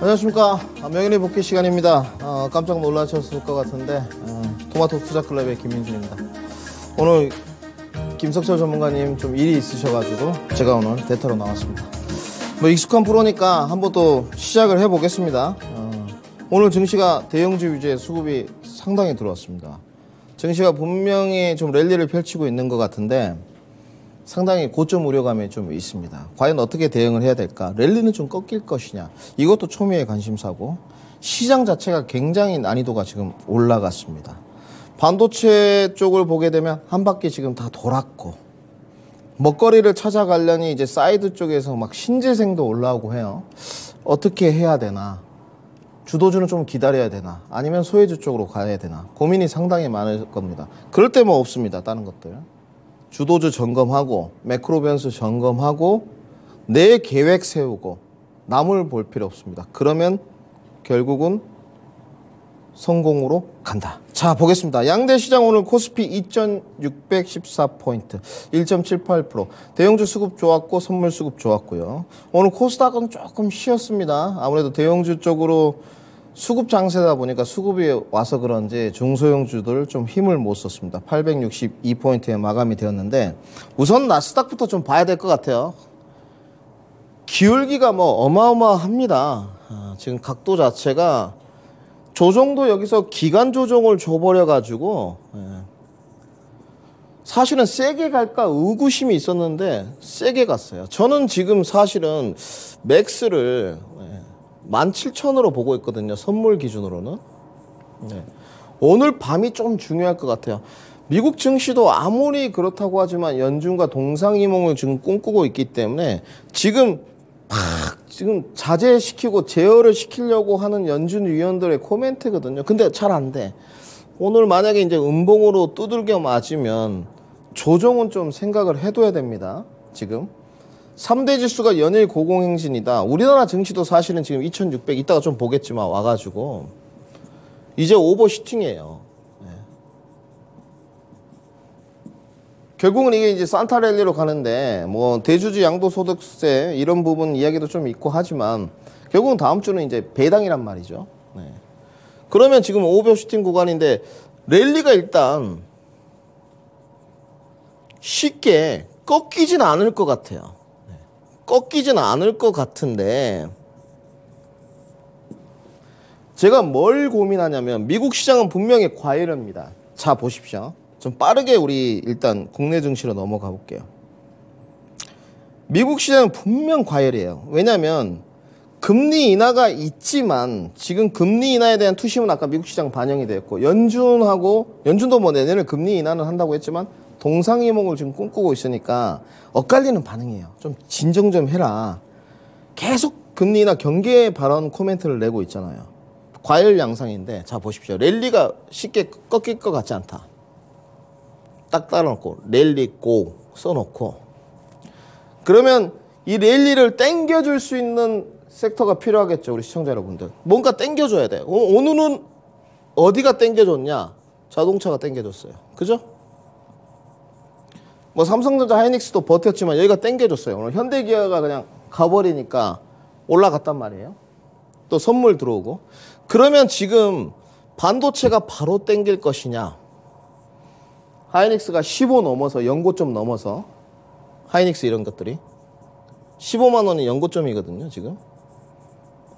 안녕하십니까. 명예리 복귀 시간입니다. 깜짝 놀라셨을 것 같은데 토마토 투자클럽의 김민준입니다. 오늘 김석철 전문가님 좀 일이 있으셔가지고 제가 오늘 대타로 나왔습니다. 뭐 익숙한 프로니까 한번 또 시작을 해보겠습니다. 오늘 증시가 대형주 위주의 수급이 상당히 들어왔습니다. 증시가 분명히 좀 랠리를 펼치고 있는 것 같은데 상당히 고점 우려감이 좀 있습니다. 과연 어떻게 대응을 해야 될까? 랠리는 좀 꺾일 것이냐? 이것도 초미의 관심사고, 시장 자체가 굉장히 난이도가 지금 올라갔습니다. 반도체 쪽을 보게 되면 한 바퀴 지금 다 돌았고, 먹거리를 찾아가려니 이제 사이드 쪽에서 막 신재생도 올라오고 해요. 어떻게 해야 되나? 주도주는 좀 기다려야 되나? 아니면 소외주 쪽으로 가야 되나? 고민이 상당히 많을 겁니다. 그럴 때 뭐 없습니다. 다른 것들. 주도주 점검하고 매크로 변수 점검하고 내 계획 세우고 남을 볼 필요 없습니다. 그러면 결국은 성공으로 간다. 자, 보겠습니다. 양대 시장 오늘 코스피 2614포인트 1.78%. 대형주 수급 좋았고 선물 수급 좋았고요. 오늘 코스닥은 조금 쉬었습니다. 아무래도 대형주 쪽으로 수급 장세다 보니까 수급이 와서 그런지 중소형주들 좀 힘을 못 썼습니다. 862포인트에 마감이 되었는데 우선 나스닥부터 좀 봐야 될 것 같아요. 기울기가 뭐 어마어마합니다. 지금 각도 자체가 조정도 여기서 기간 조정을 줘버려 가지고 사실은 세게 갈까 의구심이 있었는데 세게 갔어요. 저는 지금 사실은 맥스를 17,000으로 보고 있거든요. 선물 기준으로는. 오늘 밤이 좀 중요할 것 같아요. 미국 증시도 아무리 그렇다고 하지만 연준과 동상이몽을 지금 꿈꾸고 있기 때문에 지금 자제시키고 제어를 시키려고 하는 연준 위원들의 코멘트거든요. 근데 잘 안 돼. 오늘 만약에 이제 음봉으로 두들겨 맞으면 조정은 좀 생각을 해둬야 됩니다. 지금. 3대 지수가 연일 고공행진이다. 우리나라 증시도 사실은 지금 2600 이따가 좀 보겠지만 와가지고 이제 오버슈팅이에요. 결국은 이게 이제 산타랠리로 가는데 뭐 대주주 양도소득세 이런 부분 이야기도 좀 있고 하지만 결국은 다음 주는 이제 배당이란 말이죠. 그러면 지금 오버슈팅 구간인데 랠리가 일단 쉽게 꺾이진 않을 것 같아요. 꺾이진 않을 것 같은데 제가 뭘 고민하냐면 미국 시장은 분명히 과열입니다. 자, 보십시오. 좀 빠르게 우리 일단 국내 증시로 넘어가 볼게요. 미국 시장은 분명 과열이에요. 왜냐하면 금리 인하가 있지만 지금 금리 인하에 대한 투심은 아까 미국 시장 반영이 됐고 연준도 뭐 내년에 금리 인하는 한다고 했지만 동상이몽을 지금 꿈꾸고 있으니까 엇갈리는 반응이에요. 좀 진정 좀 해라. 계속 금리 인하 경계 발언 코멘트를 내고 있잖아요. 과열 양상인데 자 보십시오. 랠리가 쉽게 꺾일 것 같지 않다. 딱 따라놓고 랠리 고 써놓고 그러면 이 랠리를 땡겨줄 수 있는 섹터가 필요하겠죠. 우리 시청자 여러분들. 뭔가 땡겨줘야 돼요. 오늘은 어디가 땡겨줬냐? 자동차가 땡겨줬어요. 그죠? 뭐 삼성전자 하이닉스도 버텼지만 여기가 땡겨줬어요. 오늘 현대기아가 그냥 가버리니까 올라갔단 말이에요. 또 선물 들어오고. 그러면 지금 반도체가 바로 땡길 것이냐? 하이닉스가 15 넘어서 연고점 넘어서 하이닉스 이런 것들이 15만 원이 연고점이거든요. 지금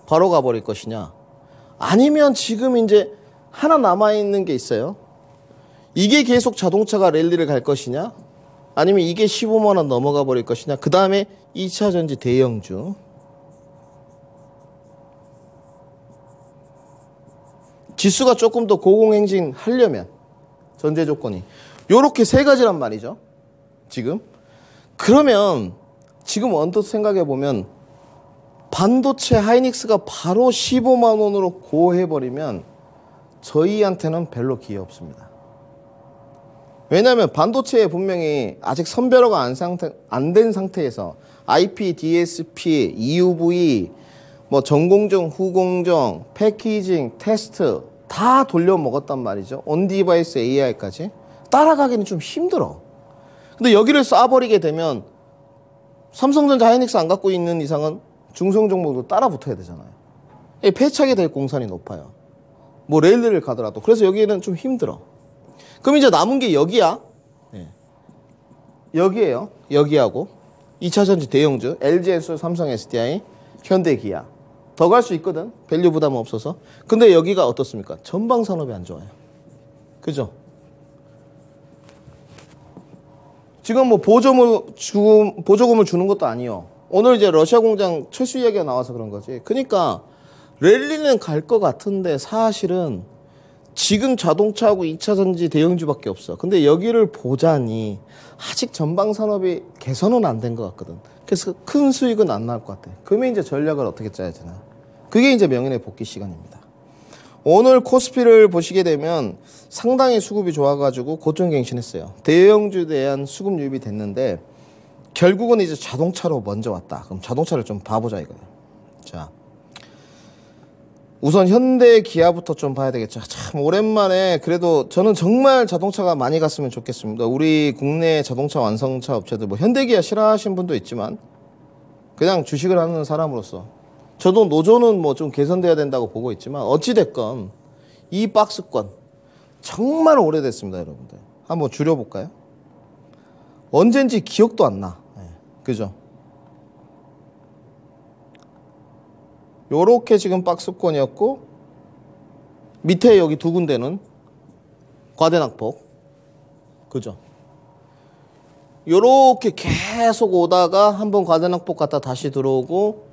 바로 가버릴 것이냐? 아니면 지금 이제 하나 남아있는 게 있어요. 이게 계속 자동차가 랠리를 갈 것이냐? 아니면 이게 15만 원 넘어가 버릴 것이냐. 그 다음에 2차 전지 대형주. 지수가 조금 더 고공행진 하려면 전제 조건이 요렇게 세 가지란 말이죠. 지금. 그러면 지금 언뜻 생각해 보면 반도체 하이닉스가 바로 15만 원으로 고해버리면 저희한테는 별로 기회 없습니다. 왜냐하면 반도체에 분명히 아직 선별화가 안 된 상태에서 IP, DSP, EUV, 뭐 전공정, 후공정, 패키징, 테스트 다 돌려 먹었단 말이죠. 온디바이스 AI까지. 따라가기는 좀 힘들어. 근데 여기를 쏴버리게 되면 삼성전자 하이닉스 안 갖고 있는 이상은 중소형 종목도 따라 붙어야 되잖아요. 폐차게 될 공산이 높아요. 뭐 레일리를 가더라도. 그래서 여기는 좀 힘들어. 그럼 이제 남은 게 여기야. 네. 여기에요. 여기하고 2차전지 대형주 LG에서 삼성 SDI 현대 기아 더 갈 수 있거든. 밸류 부담 없어서. 근데 여기가 어떻습니까? 전방 산업이 안 좋아요. 그죠? 지금 뭐 보조금을 주는 것도 아니요. 오늘 이제 러시아 공장 철수 이야기가 나와서 그런 거지. 그러니까 랠리는 갈 것 같은데 사실은 지금 자동차하고 2차 전지 대형주밖에 없어. 근데 여기를 보자니 아직 전방 산업이 개선은 안 된 것 같거든. 그래서 큰 수익은 안 나올 것 같아. 그러면 이제 전략을 어떻게 짜야 되나. 그게 이제 명인의 복귀 시간입니다. 오늘 코스피를 보시게 되면 상당히 수급이 좋아가지고 고점갱신했어요. 대형주에 대한 수급 유입이 됐는데 결국은 이제 자동차로 먼저 왔다. 그럼 자동차를 좀 봐보자 이거예요. 자, 우선 현대 기아부터 좀 봐야 되겠죠. 참 오랜만에 그래도 저는 정말 자동차가 많이 갔으면 좋겠습니다. 우리 국내 자동차 완성차 업체들 뭐 현대 기아 싫어하시는 분도 있지만 그냥 주식을 하는 사람으로서 저도 노조는 뭐 좀 개선돼야 된다고 보고 있지만 어찌됐건 이 박스권 정말 오래됐습니다. 여러분들 한번 줄여볼까요? 언젠지 기억도 안 나. 네, 그죠? 요렇게 지금 박스권이었고 밑에 여기 두 군데는 과대낙폭. 그죠? 요렇게 계속 오다가 한번 과대낙폭 갔다 다시 들어오고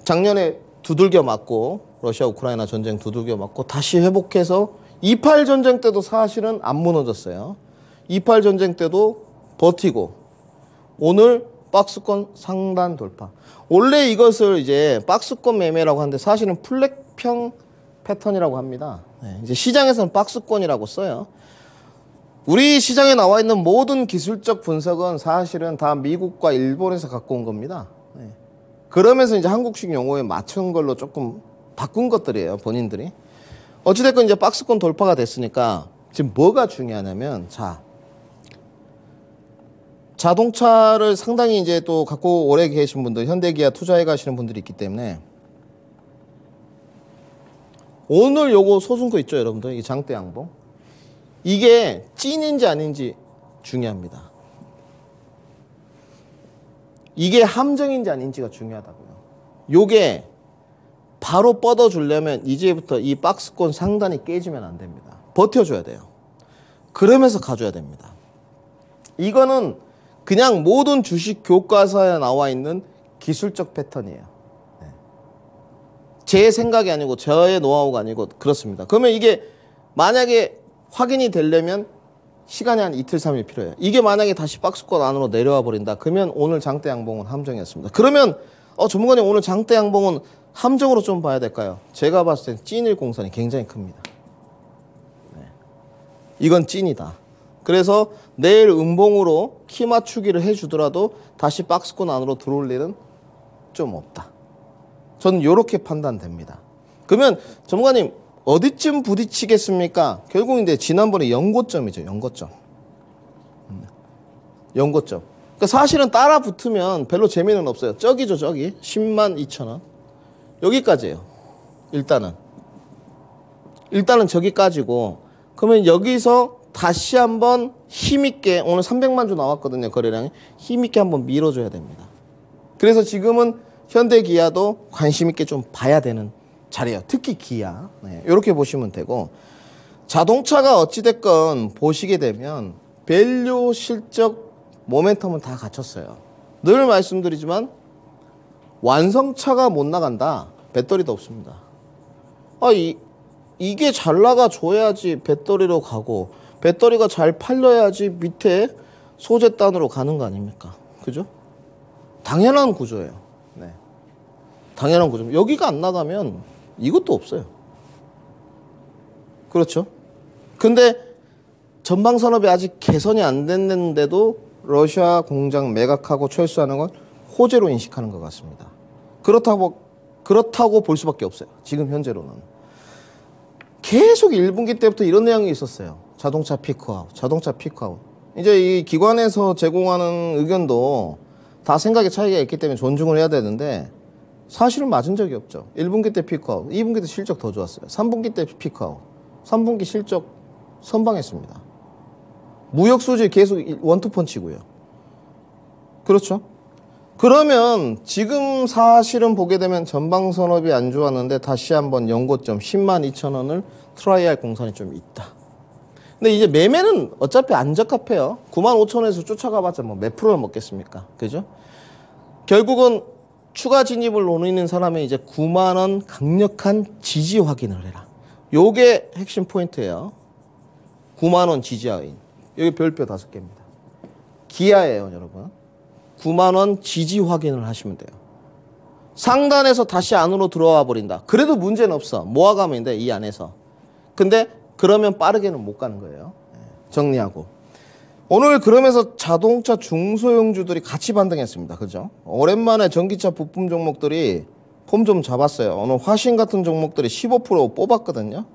작년에 두들겨 맞고 러시아 우크라이나 전쟁 두들겨 맞고 다시 회복해서 28 전쟁 때도 사실은 안 무너졌어요. 28 전쟁 때도 버티고 오늘 박스권 상단 돌파. 원래 이것을 이제 박스권 매매라고 하는데 사실은 플랫평 패턴이라고 합니다. 네, 이제 시장에서는 박스권이라고 써요. 우리 시장에 나와 있는 모든 기술적 분석은 사실은 다 미국과 일본에서 갖고 온 겁니다. 네. 그러면서 이제 한국식 용어에 맞춘 걸로 조금 바꾼 것들이에요, 본인들이. 어찌됐건 이제 박스권 돌파가 됐으니까 지금 뭐가 중요하냐면, 자, 자동차를 상당히 이제 또 갖고 오래 계신 분들, 현대기아 투자해 가시는 분들이 있기 때문에 오늘 요거 소순거 있죠, 여러분들? 이 장대 양봉. 이게 찐인지 아닌지 중요합니다. 이게 함정인지 아닌지가 중요하다고요. 요게 바로 뻗어주려면 이제부터 이 박스권 상단이 깨지면 안 됩니다. 버텨줘야 돼요. 그러면서 가줘야 됩니다. 이거는 그냥 모든 주식 교과서에 나와 있는 기술적 패턴이에요. 네. 제 생각이 아니고 저의 노하우가 아니고 그렇습니다. 그러면 이게 만약에 확인이 되려면 시간이 한 이틀 3일 필요해요. 이게 만약에 다시 박스권 안으로 내려와 버린다. 그러면 오늘 장대 양봉은 함정이었습니다. 그러면 전문가님 오늘 장대 양봉은 함정으로 좀 봐야 될까요? 제가 봤을 땐 찐일 공산이 굉장히 큽니다. 네. 이건 찐이다. 그래서 내일 음봉으로 키 맞추기를 해주더라도 다시 박스권 안으로 들어올 일은 좀 없다. 저는 이렇게 판단됩니다. 그러면 전문가님 어디쯤 부딪히겠습니까? 결국 이제 지난번에 연고점이죠. 연고점. 연고점. 그러니까 사실은 따라 붙으면 별로 재미는 없어요. 저기죠, 저기. 10만 2천 원. 여기까지예요. 일단은 저기까지고. 그러면 여기서 다시 한번 힘있게, 오늘 300만 주 나왔거든요, 거래량이. 힘있게 한번 밀어줘야 됩니다. 그래서 지금은 현대기아도 관심있게 좀 봐야 되는 자리예요. 특히 기아. 네, 이렇게 보시면 되고, 자동차가 어찌됐건 보시게 되면 밸류, 실적, 모멘텀은 다 갖췄어요. 늘 말씀드리지만 완성차가 못 나간다. 배터리도 없습니다. 이게 잘 나가줘야지 배터리로 가고, 배터리가 잘 팔려야지 밑에 소재단으로 가는 거 아닙니까? 그죠? 당연한 구조예요. 네. 당연한 구조. 여기가 안 나가면 이것도 없어요. 그렇죠? 근데 전방산업이 아직 개선이 안 됐는데도 러시아 공장 매각하고 철수하는 건 호재로 인식하는 것 같습니다. 그렇다고 볼 수밖에 없어요. 지금 현재로는. 계속 1분기 때부터 이런 내용이 있었어요. 자동차 피크아웃. 이제 이 기관에서 제공하는 의견도 다 생각의 차이가 있기 때문에 존중을 해야 되는데, 사실은 맞은 적이 없죠. 1분기 때 피크아웃, 2분기 때 실적 더 좋았어요. 3분기 때 피크아웃, 3분기 실적 선방했습니다. 무역 수지 계속 원투펀치고요. 그렇죠? 그러면 지금 사실은 보게 되면 전방 산업이 안 좋았는데 다시 한번 연고점 102,000원을 트라이할 공산이 좀 있다. 근데 이제 매매는 어차피 안 적합해요. 95,000원에서 쫓아가봤자 뭐 몇 프로를 먹겠습니까? 그죠? 결국은 추가 진입을 노리는 사람이 이제 90,000원 강력한 지지 확인을 해라. 요게 핵심 포인트예요. 90,000원 지지 확인. 여기 별표 5개입니다. 기아예요, 여러분. 90,000원 지지 확인을 하시면 돼요. 상단에서 다시 안으로 들어와 버린다. 그래도 문제는 없어. 모아가면 돼, 이 안에서. 근데 그러면 빠르게는 못 가는 거예요. 정리하고. 오늘 그러면서 자동차 중소형주들이 같이 반등했습니다. 그죠? 오랜만에 전기차 부품 종목들이 폼 좀 잡았어요. 오늘 화신 같은 종목들이 15% 뽑았거든요.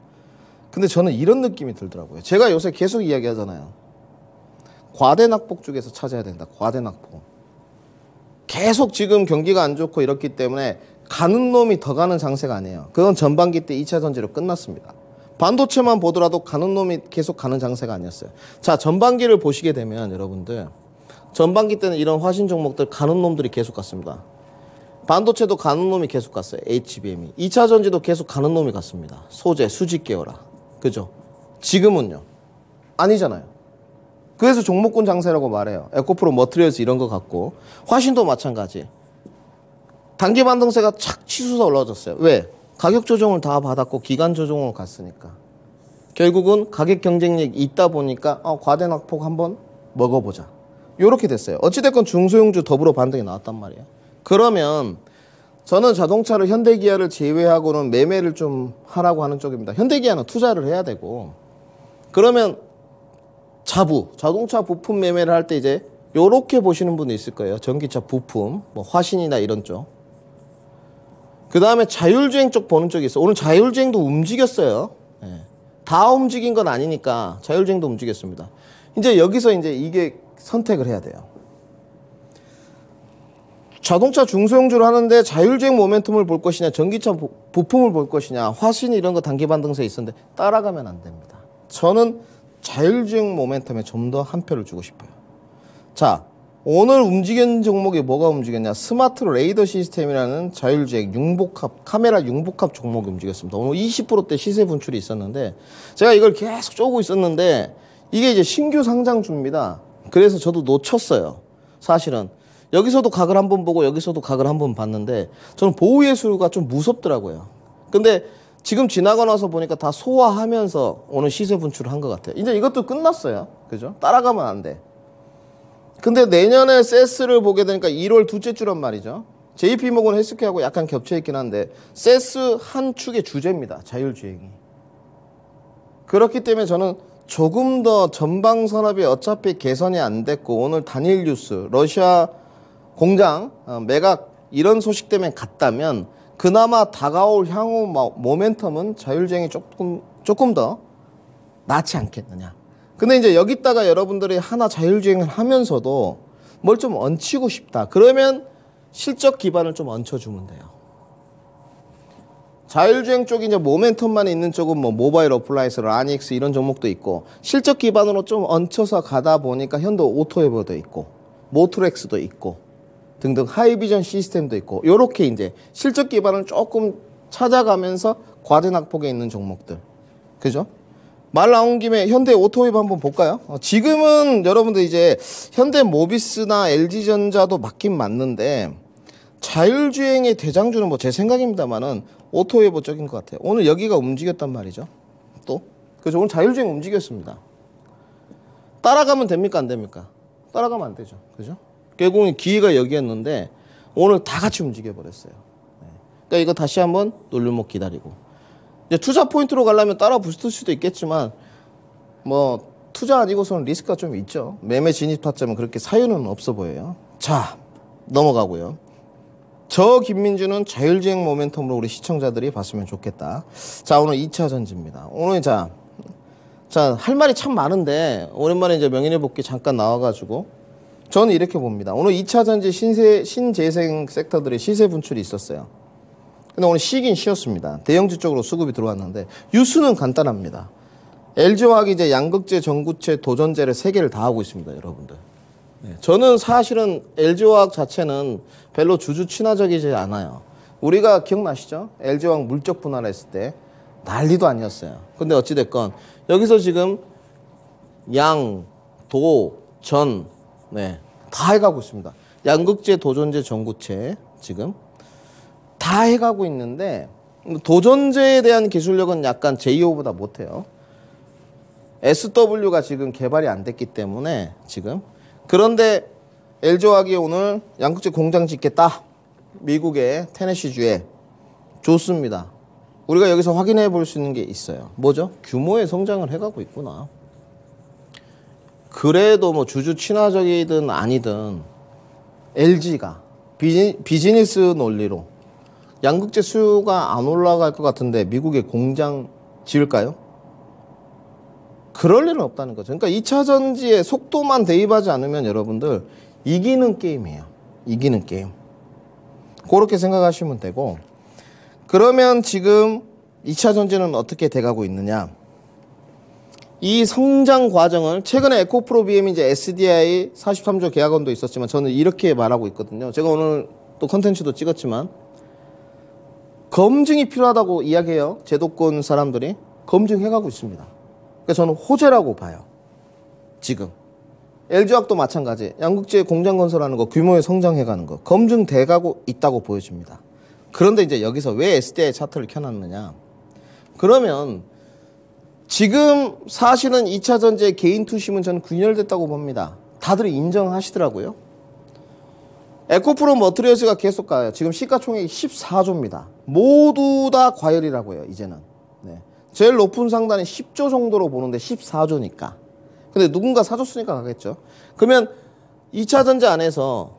근데 저는 이런 느낌이 들더라고요. 제가 요새 계속 이야기하잖아요. 과대낙폭 쪽에서 찾아야 된다. 과대낙폭. 계속 지금 경기가 안 좋고 이렇기 때문에 가는 놈이 더 가는 장세가 아니에요. 그건 전반기 때 2차 전지로 끝났습니다. 반도체만 보더라도 가는 놈이 계속 가는 장세가 아니었어요. 자, 전반기를 보시게 되면 여러분들 전반기 때는 이런 화신 종목들 가는 놈들이 계속 갔습니다. 반도체도 가는 놈이 계속 갔어요. HBM이. 2차 전지도 계속 가는 놈이 갔습니다. 소재, 수직 계열화. 그죠? 지금은요. 아니잖아요. 그래서 종목군 장세라고 말해요. 에코프로 머트리얼스 이런 거 갖고. 화신도 마찬가지. 단기 반등세가 착 치솟아 올라졌어요. 왜? 가격 조정을 다 받았고 기간 조정을 갔으니까. 결국은 가격 경쟁력이 있다 보니까 과대 낙폭 한번 먹어보자. 요렇게 됐어요. 어찌됐건 중소형주 더불어 반등이 나왔단 말이에요. 그러면 저는 자동차를 현대기아를 제외하고는 매매를 좀 하라고 하는 쪽입니다. 현대기아는 투자를 해야 되고 그러면 자동차 부품 매매를 할 때 이제 요렇게 보시는 분이 있을 거예요. 전기차 부품, 뭐 화신이나 이런 쪽. 그 다음에 자율주행 쪽 보는 쪽이 있어요. 오늘 자율주행도 움직였어요. 예. 다 움직인 건 아니니까 자율주행도 움직였습니다. 이제 여기서 이제 이게 선택을 해야 돼요. 자동차 중소형주를 하는데 자율주행 모멘텀을 볼 것이냐, 전기차 부품을 볼 것이냐, 화신 이런 거 단기 반등세 있었는데 따라가면 안 됩니다. 저는 자율주행 모멘텀에 좀 더 한 표를 주고 싶어요. 자, 오늘 움직인 종목이 뭐가 움직였냐? 스마트 레이더 시스템이라는 자율주행 융복합, 카메라 융복합 종목이 움직였습니다. 오늘 20%대 시세 분출이 있었는데 제가 이걸 계속 쪼고 있었는데 이게 이제 신규 상장주입니다. 그래서 저도 놓쳤어요. 사실은. 여기서도 각을 한번 보고 여기서도 각을 한번 봤는데 저는 보호예술가 좀 무섭더라고요. 근데 지금 지나고 나서 보니까 다 소화하면서 오늘 시세 분출을 한 것 같아요. 이제 이것도 끝났어요. 그죠? 따라가면 안 돼. 근데 내년에 세스를 보게 되니까 1월 둘째 주란 말이죠. JP모건 헬스케어하고 약간 겹쳐있긴 한데 세스 한 축의 주제입니다. 자율주행이. 그렇기 때문에 저는 조금 더 전방산업이 어차피 개선이 안 됐고 오늘 단일 뉴스, 러시아 공장 매각 이런 소식 때문에 갔다면 그나마 다가올 향후 모멘텀은 자율주행이 조금 더 낫지 않겠느냐. 근데 이제 여기다가 여러분들이 하나 자율주행을 하면서도 뭘 좀 얹히고 싶다. 그러면 실적 기반을 좀 얹혀주면 돼요. 자율주행 쪽이 이제 모멘텀만 있는 쪽은 뭐 모바일 어플라이언스, 라닉스 이런 종목도 있고 실적 기반으로 좀 얹혀서 가다 보니까 현도 오토에버도 있고 모트렉스도 있고 등등 하이비전 시스템도 있고 요렇게 이제 실적 기반을 조금 찾아가면서 과대낙폭에 있는 종목들. 그죠? 말 나온 김에 현대 오토웨브 한번 볼까요? 지금은 여러분들 이제 현대 모비스나 LG전자도 맞긴 맞는데 자율주행의 대장주는 뭐 제 생각입니다만은 오토웨브 쪽인 것 같아요. 오늘 여기가 움직였단 말이죠. 또. 그래서 오늘 자율주행 움직였습니다. 따라가면 됩니까? 안 됩니까? 따라가면 안 되죠. 그죠? 결국은 기회가 여기였는데 오늘 다 같이 움직여버렸어요. 그러니까 이거 다시 한번 놀림목 기다리고. 이제 투자 포인트로 가려면 따라 붙을 수도 있겠지만 뭐 투자 아니고서는 리스크가 좀 있죠. 매매 진입 타점은 그렇게 사유는 없어 보여요. 자, 넘어가고요. 저 김민주는 자율주행 모멘텀으로 우리 시청자들이 봤으면 좋겠다. 자, 오늘 2차 전지입니다. 오늘 자, 할 말이 참 많은데 오랜만에 이제 명인의 복귀 잠깐 나와가지고 저는 이렇게 봅니다. 오늘 2차 전지 신재생 섹터들의 시세 분출이 있었어요. 근데 오늘 쉬긴 쉬었습니다. 대형주 쪽으로 수급이 들어왔는데 뉴스는 간단합니다. LG화학이 이제 양극재, 전구체, 도전재를 3개를 다 하고 있습니다, 여러분들. 네, 저는 사실은 LG화학 자체는 별로 주주 친화적이지 않아요. 우리가 기억나시죠? LG화학 물적 분할했을 때 난리도 아니었어요. 근데 어찌됐건 여기서 지금 양, 도, 전, 네, 다 해가고 있습니다. 양극재, 도전재, 전구체 지금 다 해가고 있는데 도전재에 대한 기술력은 약간 JO보다 못해요. SW가 지금 개발이 안 됐기 때문에 지금. 그런데 LG화학이 오늘 양극재 공장 짓겠다. 미국의 테네시주에 좋습니다. 우리가 여기서 확인해 볼 수 있는 게 있어요. 뭐죠? 규모의 성장을 해가고 있구나. 그래도 뭐 주주 친화적이든 아니든 LG가 비즈니스 논리로 양극재 수요가 안 올라갈 것 같은데 미국에 공장 지을까요? 그럴 일은 없다는 거죠. 그러니까 2차 전지의 속도만 대입하지 않으면 여러분들 이기는 게임이에요. 이기는 게임. 그렇게 생각하시면 되고, 그러면 지금 2차 전지는 어떻게 돼가고 있느냐. 이 성장 과정을 최근에 에코프로 BM이 이제 SDI 43조 계약원도 있었지만 저는 이렇게 말하고 있거든요. 제가 오늘 또 컨텐츠도 찍었지만 검증이 필요하다고 이야기해요. 제도권 사람들이 검증해가고 있습니다. 그러니까 저는 호재라고 봐요. 지금 LG화학도 마찬가지. 양극재 공장 건설하는 거, 규모의 성장해가는 거 검증돼가고 있다고 보여집니다. 그런데 이제 여기서 왜 SDI 차트를 켜놨느냐. 그러면 지금 사실은 2차 전지의 개인 투심은 저는 균열됐다고 봅니다. 다들 인정하시더라고요. 에코프로 머트리얼스가 계속 가요. 지금 시가총액이 14조입니다. 모두 다 과열이라고 해요, 이제는. 네. 제일 높은 상단이 10조 정도로 보는데 14조니까. 근데 누군가 사줬으니까 가겠죠. 그러면 2차 전지 안에서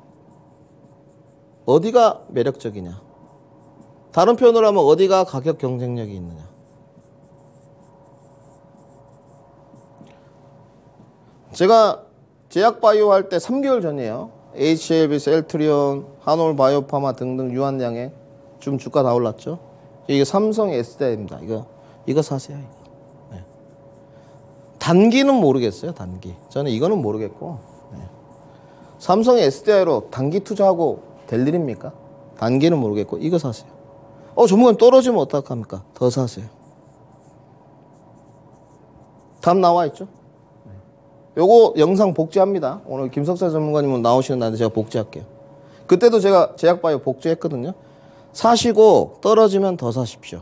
어디가 매력적이냐? 다른 표현으로 하면 어디가 가격 경쟁력이 있느냐? 제가 제약바이오 할 때 3개월 전이에요. HLB, 셀트리온, 한올 바이오파마 등등 유한양에 좀 주가 다 올랐죠. 이게 삼성 SDI입니다. 이거 사세요. 이거. 네. 단기는 모르겠어요. 단기. 저는 이거는 모르겠고. 네. 삼성의 SDI로 단기 투자하고 될 일입니까? 단기는 모르겠고 이거 사세요. 전문가님 떨어지면 어떡합니까? 더 사세요. 답 나와 있죠? 요거 영상 복제합니다. 오늘 김석사 전문가님은 나오시는 날인데 제가 복제할게요. 그때도 제가 제약바이오 복제했거든요. 사시고 떨어지면 더 사십시오.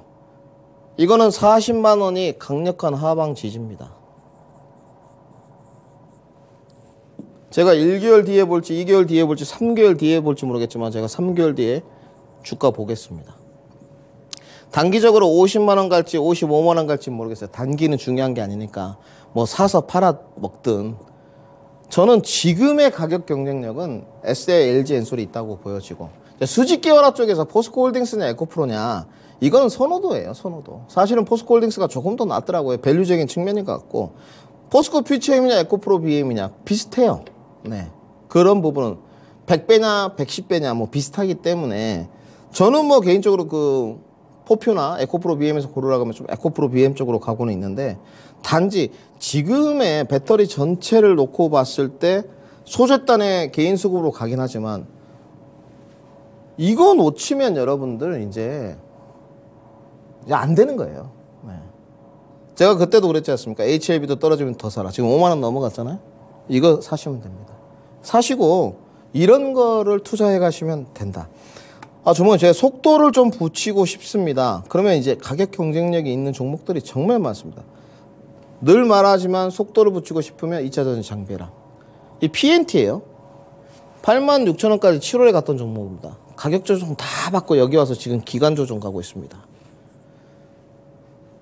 이거는 40만 원이 강력한 하방 지지입니다. 제가 1개월 뒤에 볼지 2개월 뒤에 볼지 3개월 뒤에 볼지 모르겠지만 제가 3개월 뒤에 주가 보겠습니다. 단기적으로 50만 원 갈지 55만 원 갈지 모르겠어요. 단기는 중요한 게 아니니까 뭐 사서 팔아 먹든 저는 지금의 가격 경쟁력은 SDI, LG, 엔솔이 있다고 보여지고 수직 계열화 쪽에서 포스코홀딩스냐 에코프로냐 이건 선호도예요. 선호도. 사실은 포스코홀딩스가 조금 더 낫더라고요. 밸류적인 측면인 것 같고 포스코 퓨처엠이냐 에코프로 BM이냐 비슷해요. 네, 그런 부분은 100배냐 110배냐 뭐 비슷하기 때문에 저는 뭐 개인적으로 그 포표나 에코프로 BM에서 고르라고 하면 좀 에코프로 BM 쪽으로 가고는 있는데 단지 지금의 배터리 전체를 놓고 봤을 때 소재단의 개인 수급으로 가긴 하지만 이거 놓치면 여러분들 이제 안 되는 거예요. 네. 제가 그때도 그랬지 않습니까? HLB도 떨어지면 더 사라. 지금 5만 원 넘어갔잖아요. 이거 사시면 됩니다. 사시고 이런 거를 투자해 가시면 된다. 정말 제가 속도를 좀 붙이고 싶습니다. 그러면 이제 가격 경쟁력이 있는 종목들이 정말 많습니다. 늘 말하지만 속도를 붙이고 싶으면 2차 전지 장비라. 이 PNT예요. 86,000원까지 7월에 갔던 종목입니다. 가격 조정 다 받고 여기 와서 지금 기간 조정 가고 있습니다.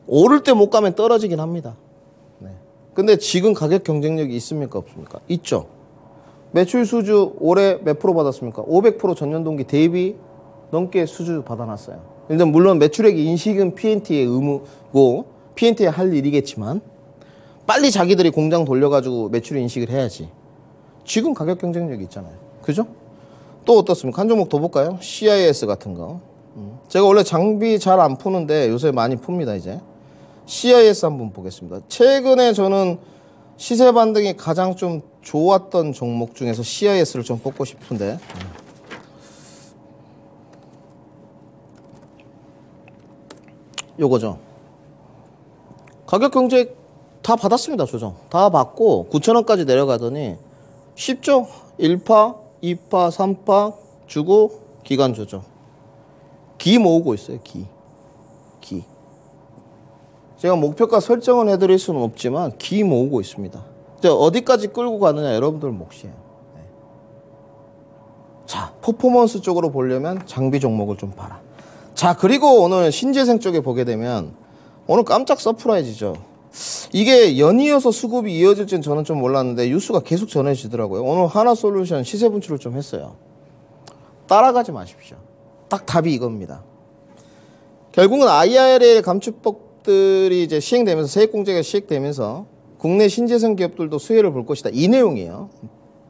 오를 때 못 가면 떨어지긴 합니다. 네. 근데 지금 가격 경쟁력이 있습니까? 없습니까? 있죠. 매출 수주 올해 몇 프로 받았습니까? 500% 전년 동기 대비 넘게 수주 받아놨어요. 일단 물론 매출액 인식은 PNT의 의무고 PNT에 할 일이겠지만 빨리 자기들이 공장 돌려가지고 매출 인식을 해야지. 지금 가격 경쟁력이 있잖아요. 그죠? 또 어떻습니까? 한 종목 더 볼까요? CIS 같은 거. 제가 원래 장비 잘 안 푸는데 요새 많이 풉니다. 이제 CIS 한번 보겠습니다. 최근에 저는 시세 반등이 가장 좀 좋았던 종목 중에서 CIS를 좀 뽑고 싶은데 요거죠. 가격 경제 다 받았습니다. 조정 다 받고 9,000원까지 내려가더니 쉽죠. 1파 2파 3파 주고 기간 조정 기 모으고 있어요. 기 제가 목표가 설정은 해드릴 수는 없지만 기 모으고 있습니다. 어디까지 끌고 가느냐 여러분들 몫이에요. 네. 자, 퍼포먼스 쪽으로 보려면 장비 종목을 좀 봐라. 자, 그리고 오늘 신재생 쪽에 보게 되면 오늘 깜짝 서프라이즈죠. 이게 연이어서 수급이 이어질지는 저는 좀 몰랐는데 뉴스가 계속 전해지더라고요. 오늘 하나솔루션 시세 분출을 좀 했어요. 따라가지 마십시오. 딱 답이 이겁니다. 결국은 IRA 감축법들이 이제 시행되면서 세액공제가 시행되면서 국내 신재생 기업들도 수혜를 볼 것이다. 이 내용이에요.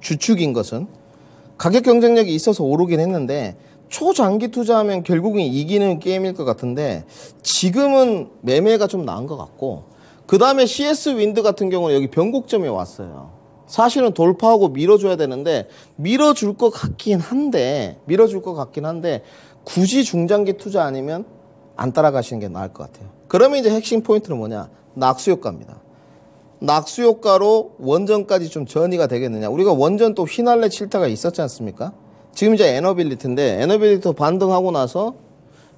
주축인 것은 가격 경쟁력이 있어서 오르긴 했는데 초장기 투자하면 결국은 이기는 게임일 것 같은데 지금은 매매가 좀 나은 것 같고 그 다음에 CS 윈드 같은 경우는 여기 변곡점에 왔어요. 사실은 돌파하고 밀어줘야 되는데 밀어줄 것 같긴 한데 굳이 중장기 투자 아니면 안 따라가시는 게 나을 것 같아요. 그러면 이제 핵심 포인트는 뭐냐? 낙수 효과입니다. 낙수 효과로 원전까지 좀 전이가 되겠느냐? 우리가 원전 또 휘날레 칠타가 있었지 않습니까? 지금 이제 에너빌리티인데 에너빌리티 반등하고 나서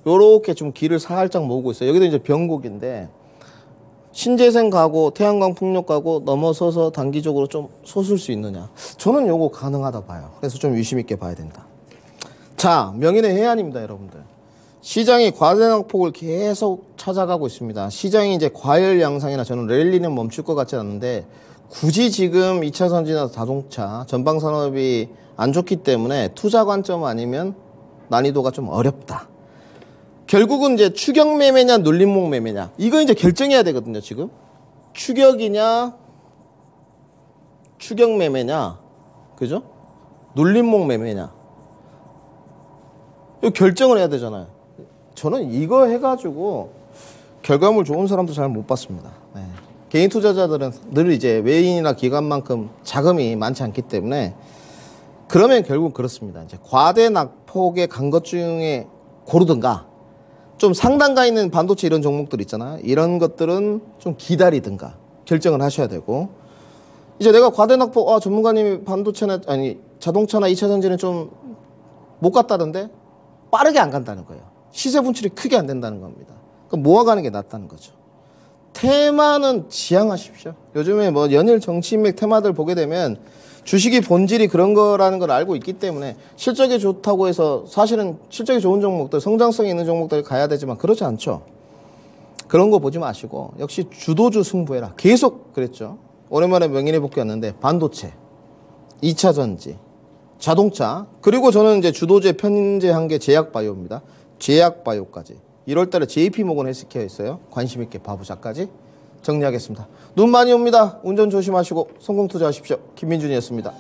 요렇게 좀 길을 살짝 모으고 있어요. 여기도 이제 변곡인데 신재생 가고 태양광 풍력 가고 넘어서서 단기적으로 좀 솟을 수 있느냐? 저는 요거 가능하다 봐요. 그래서 좀 유심 있게 봐야 된다. 자, 명인의 해안입니다, 여러분들. 시장이 과대낙폭을 계속 찾아가고 있습니다. 시장이 이제 과열 양상이나 저는 랠리는 멈출 것 같지 않은데 굳이 지금 2차 전지나 자동차, 전방 산업이 안 좋기 때문에 투자 관점 아니면 난이도가 좀 어렵다. 결국은 이제 추격 매매냐 눌림목 매매냐 이거 이제 결정해야 되거든요. 지금 추격이냐 추격 매매냐 그죠? 눌림목 매매냐 이거 결정을 해야 되잖아요. 저는 이거 해가지고 결과물 좋은 사람도 잘 못 봤습니다. 네. 개인 투자자들은 늘 이제 외인이나 기관만큼 자금이 많지 않기 때문에 그러면 결국 그렇습니다. 이제 과대 낙폭에 간 것 중에 고르든가 좀 상단가 있는 반도체 이런 종목들 있잖아요. 이런 것들은 좀 기다리든가 결정을 하셔야 되고 이제 내가 과대 낙폭 전문가님이 반도체나 아니 자동차나 2차 전지는 좀 못 갔다던데 빠르게 안 간다는 거예요. 시세 분출이 크게 안 된다는 겁니다. 그럼 모아가는 게 낫다는 거죠. 테마는 지향하십시오. 요즘에 뭐 연일 정치인맥 테마들 보게 되면 주식이 본질이 그런 거라는 걸 알고 있기 때문에 실적이 좋다고 해서 사실은 실적이 좋은 종목들, 성장성이 있는 종목들 가야 되지만 그렇지 않죠. 그런 거 보지 마시고 역시 주도주 승부해라. 계속 그랬죠. 오랜만에 명인의 복귀 왔는데 반도체, 2차 전지, 자동차 그리고 저는 이제 주도주에 편제한 게 제약바이오입니다. 제약바이오까지 1월달에 JP모건 헬스케어 있어요. 관심 있게 봐보자까지 정리하겠습니다. 눈 많이 옵니다. 운전 조심하시고 성공 투자하십시오. 김민준이었습니다.